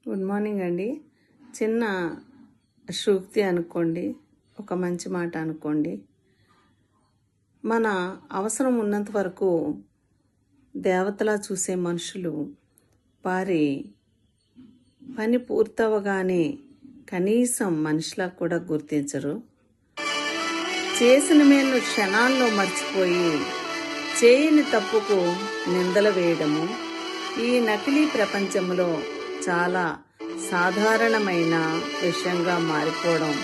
Good morning అండి. చిన్న సూక్తి అనుకోండి, ఒక మంచి మాట అనుకోండి. మన అవసరం ఉన్నంత వరకు దేవతలా చూసే మనుషులు వారి పని పూర్తవగానే కనీసం మనిషిలా కూడా గుర్తించరు. చేసిన మేలు క్షణాల్లో మర్చిపోయి చేయని తప్పుకు నిందలు వేయడము ఈ నకిలీ ప్రపంచంలో చాలా సాధారణమైన విషయంగా మారిపోవడం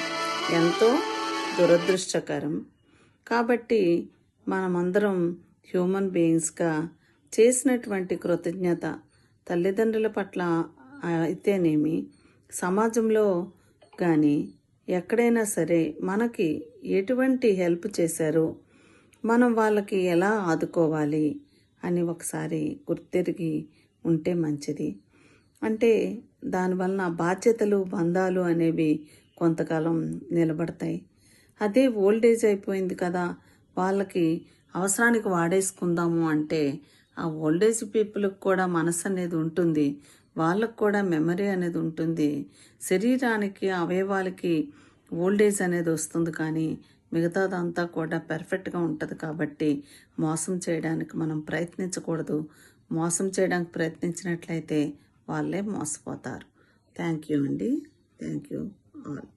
ఎంతో దురదృష్టకరం. కాబట్టి మనమందరం హ్యూమన్ బీయింగ్స్గా చేసినటువంటి కృతజ్ఞత తల్లిదండ్రుల పట్ల అయితేనేమి, సమాజంలో కానీ ఎక్కడైనా సరే మనకి ఎటువంటి హెల్ప్ చేశారో మనం వాళ్ళకి ఎలా ఆదుకోవాలి అని ఒకసారి గుర్తెరిగి ఉంటే మంచిది. అంటే దానివలన బాధ్యతలు బంధాలు అనేవి కొంతకాలం నిలబడతాయి. అదే ఓల్డేజ్ అయిపోయింది కదా, వాళ్ళకి అవసరానికి వాడేసుకుందాము అంటే ఆ ఓల్డేజ్ పీపుల్కి కూడా మనసు అనేది ఉంటుంది, వాళ్ళకు కూడా మెమరీ అనేది ఉంటుంది. శరీరానికి అవయవాలకి ఓల్డేజ్ అనేది వస్తుంది, కానీ మిగతాదంతా కూడా పర్ఫెక్ట్గా ఉంటుంది. కాబట్టి మోసం చేయడానికి మనం ప్రయత్నించకూడదు. మోసం చేయడానికి ప్రయత్నించినట్లయితే వాళ్ళే మోసపోతారు. థ్యాంక్ యూ అండి. Thank you all.